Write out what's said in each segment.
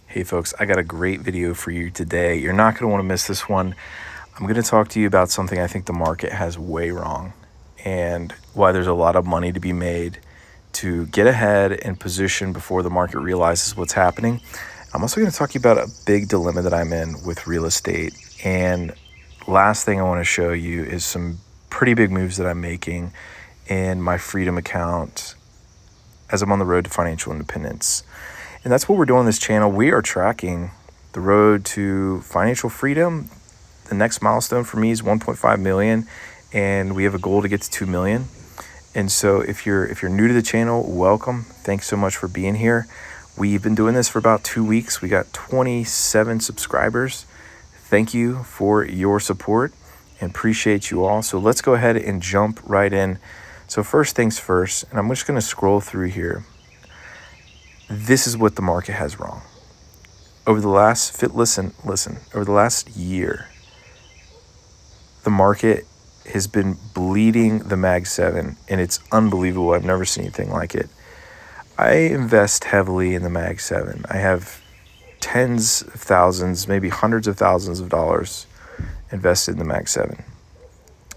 Hey folks, I got a great video for you today. You're not going to want to miss this one. I'm going to talk to you about something I think the market has way wrong and why there's a lot of money to be made to get ahead and position before the market realizes what's happening. I'm also going to talk to you about a big dilemma that I'm in with real estate. And last thing I want to show you is some pretty big moves that I'm making in my Freedom account as I'm on the road to financial independence. And that's what we're doing on this channel. We are tracking the road to financial freedom. The next milestone for me is 1.5 million, and we have a goal to get to 2 million. And so if you're new to the channel, welcome. Thanks so much for being here. We've been doing this for about 2 weeks. We got 27 subscribers. Thank you for your support and appreciate you all. So let's go ahead and jump right in. So first things first, and I'm just going to scroll through here. This is what the market has wrong. Over the last, over the last year, the market has been bleeding the Mag 7, and it's unbelievable. I've never seen anything like it. I invest heavily in the Mag 7. I have tens of thousands, maybe hundreds of thousands of dollars invested in the Mag 7.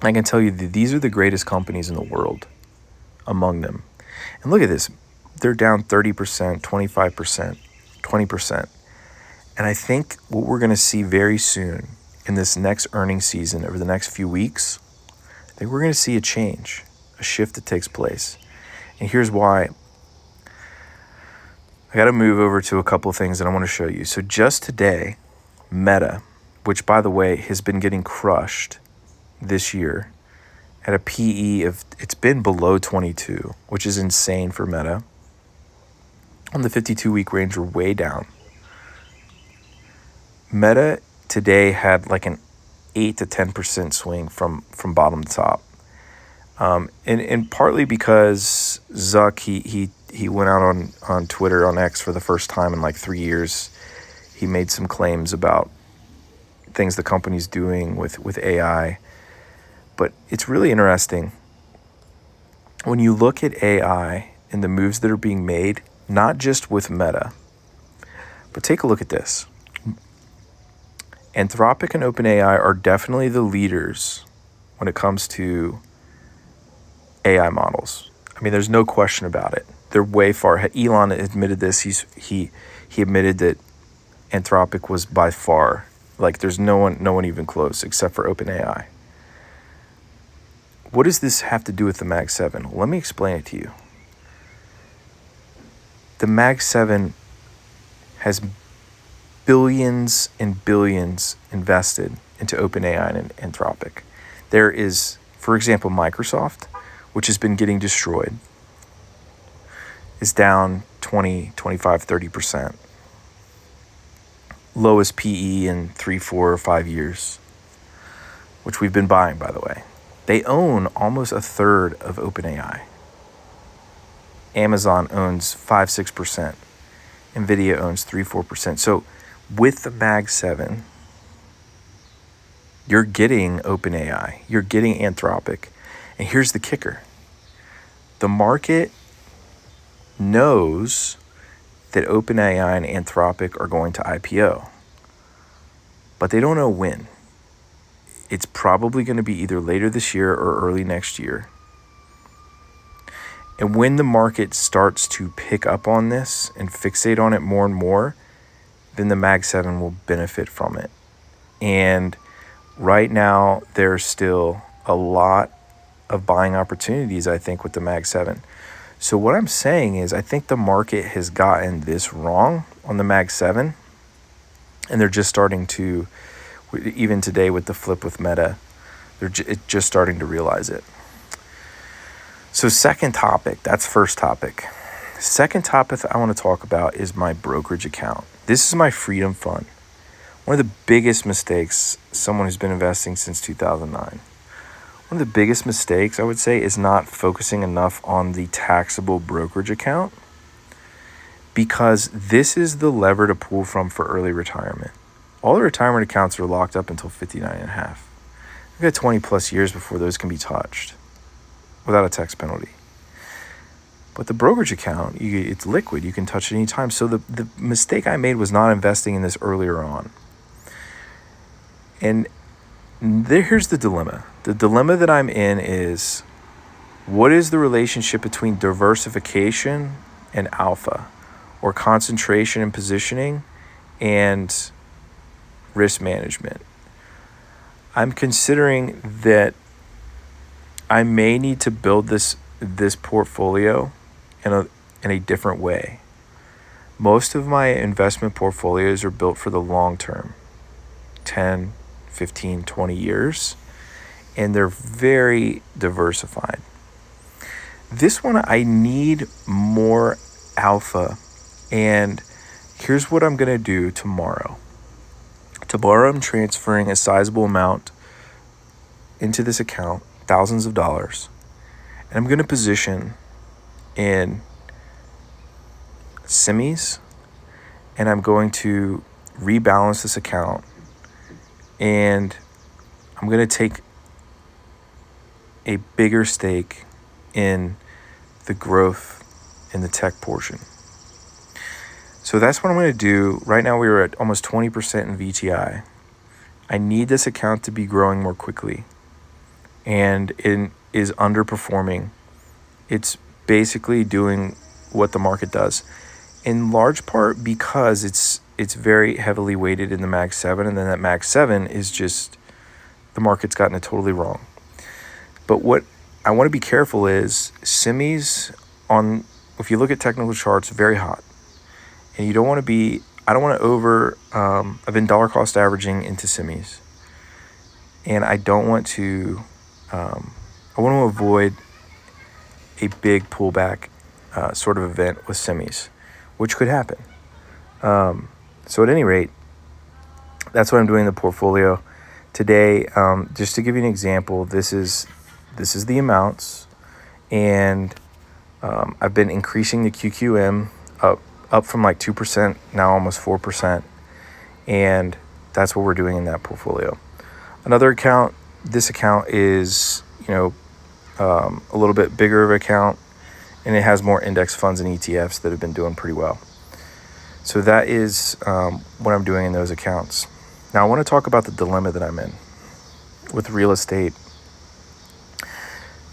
I can tell you that these are the greatest companies in the world among them. And look at this. They're down 30%, 25%, 20%. And I think what we're going to see very soon in this next earnings season over the next few weeks, I think we're going to see a change, a shift that takes place. And here's why. I got to move over to a couple of things that I want to show you. So just today, Meta, which by the way has been getting crushed this year at a PE of, it's been below 22, which is insane for Meta. On the 52-week range, we're way down. Meta today had like an 8 to 10% swing from bottom to top. And partly because Zuck, he went out on Twitter, on X for the first time in like 3 years. He made some claims about things the company's doing with AI. But it's really interesting. When you look at AI and the moves that are being made, not just with Meta, but take a look at this. Anthropic and OpenAI are definitely the leaders when it comes to AI models. I mean, there's no question about it. They're way far. Elon admitted this. He admitted that Anthropic was by far, like, there's no one even close except for OpenAI. What does this have to do with the Mag 7? Well, let me explain it to you. The Mag 7 has billions and billions invested into OpenAI and Anthropic. There is, for example, Microsoft, which has been getting destroyed, is down 20, 25, 30%. Lowest PE in 3, 4, or 5 years, which we've been buying, by the way. They own almost a third of OpenAI. Amazon owns 5, 6%. NVIDIA owns 3, 4%. So with the Mag 7, you're getting OpenAI, you're getting Anthropic. And here's the kicker. The market knows that OpenAI and Anthropic are going to IPO, but they don't know when. It's probably going to be either later this year or early next year. And when the market starts to pick up on this and fixate on it more and more, then the Mag 7 will benefit from it. And right now, there's still a lot of buying opportunities, I think, with the Mag 7. So what I'm saying is I think the market has gotten this wrong on the Mag 7, and they're just starting to, even today with the flip with Meta, they're just starting to realize it. So second topic, that's first topic. Second topic I want to talk about is my brokerage account. This is my Freedom Fund. One of the biggest mistakes, someone who's been investing since 2009. One of the biggest mistakes, I would say, is not focusing enough on the taxable brokerage account, because this is the lever to pull from for early retirement. All the retirement accounts are locked up until 59 and a half. We've got 20 plus years before those can be touched without a tax penalty. But the brokerage account, it's liquid. You can touch it anytime. So the mistake I made was not investing in this earlier on. And here's the dilemma. The dilemma that I'm in is, what is the relationship between diversification and alpha, or concentration and positioning and risk management? I'm considering that I may need to build this portfolio in a different way. Most of my investment portfolios are built for the long term, 10, 15, 20 years, and they're very diversified. This one, I need more alpha, and here's what I'm going to do tomorrow. Tomorrow, I'm transferring a sizable amount into this account, thousands of dollars, and I'm going to position in semis, and I'm going to rebalance this account, and I'm going to take a bigger stake in the growth in the tech portion. So that's what I'm going to do. Right now we're at almost 20% in VTI. I need this account to be growing more quickly, and it is underperforming. It's basically doing what the market does, in large part because it's very heavily weighted in the Mag 7, and then that Mag 7 is just, the market's gotten it totally wrong. But what I want to be careful is semis on, if you look at technical charts, very hot. And you don't want to be, I don't want to I've been dollar cost averaging into semis. And I don't want to, I want to avoid a big pullback sort of event with semis, which could happen. So at any rate, that's what I'm doing in the portfolio today. Just to give you an example, this is the amounts, and I've been increasing the QQM up from like 2%, now almost 4%, and that's what we're doing in that portfolio. Another account, this account is, a little bit bigger of an account, and it has more index funds and ETFs that have been doing pretty well. So that is what I'm doing in those accounts. Now I want to talk about the dilemma that I'm in with real estate.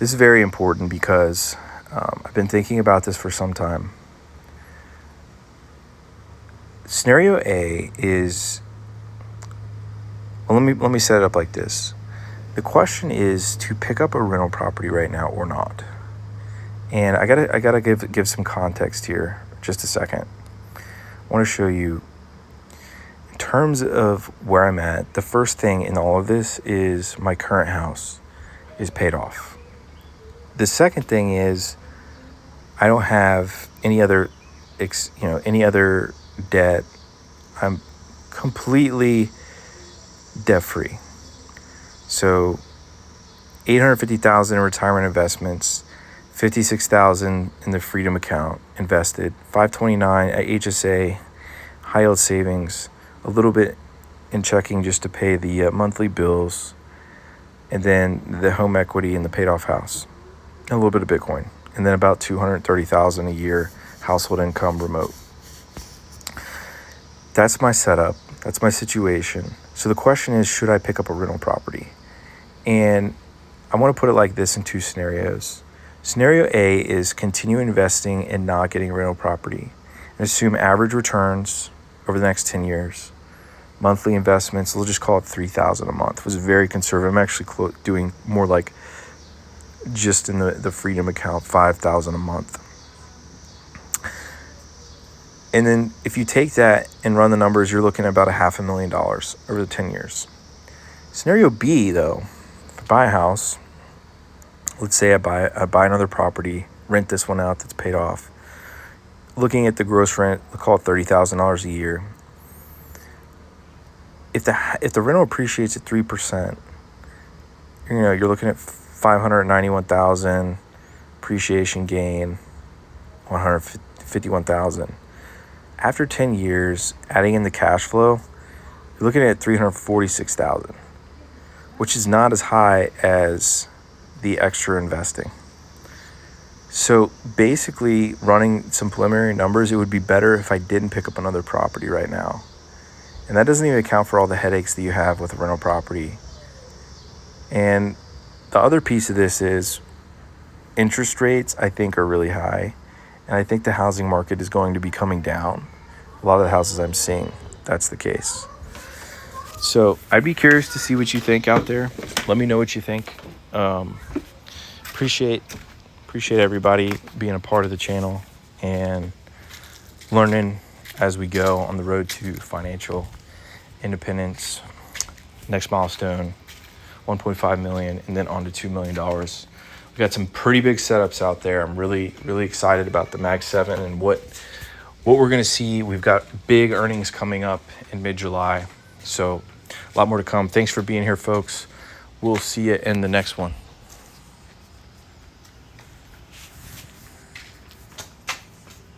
This is very important because I've been thinking about this for some time. Scenario A is, well, let me set it up like this. The question is to pick up a rental property right now or not. And I gotta give some context here. Just a second. I want to show you, in terms of where I'm at, the first thing in all of this is my current house is paid off. The second thing is I don't have any other debt. I'm completely debt free. So $850,000 in retirement investments, $56,000 in the Freedom account invested, $529 at HSA, high yield savings, a little bit in checking just to pay the monthly bills, and then the home equity in the paid off house, and a little bit of Bitcoin, and then about $230,000 a year household income remote. That's my setup. That's my situation. So the question is, should I pick up a rental property? And I want to put it like this in two scenarios. Scenario A is continue investing and not getting a rental property, and assume average returns over the next 10 years. Monthly investments, we'll just call it $3,000 a month. It was very conservative. I'm actually doing more like, just in the Freedom account, $5,000 a month. And then if you take that and run the numbers, you're looking at about $500,000 over the 10 years. Scenario B, though, if I buy a house, let's say I buy another property, rent this one out that's paid off. Looking at the gross rent, we'll call it $30,000 a year. If the rental appreciates at 3%, you're looking at $591,000 appreciation gain, $151,000. After 10 years, adding in the cash flow, you're looking at $346,000, which is not as high as the extra investing. So basically, running some preliminary numbers, it would be better if I didn't pick up another property right now. And that doesn't even account for all the headaches that you have with a rental property. And the other piece of this is interest rates, I think, are really high. And I think the housing market is going to be coming down. A lot of the houses I'm seeing, that's the case. So I'd be curious to see what you think out there. Let me know what you think. Appreciate everybody being a part of the channel and learning as we go on the road to financial independence. Next milestone, 1.5 million, and then on to $2 million. We've got some pretty big setups out there. I'm really excited about the Mag 7 and what we're going to see. We've got big earnings coming up in mid-July. So a lot more to come. Thanks for being here, folks. We'll see you in the next one.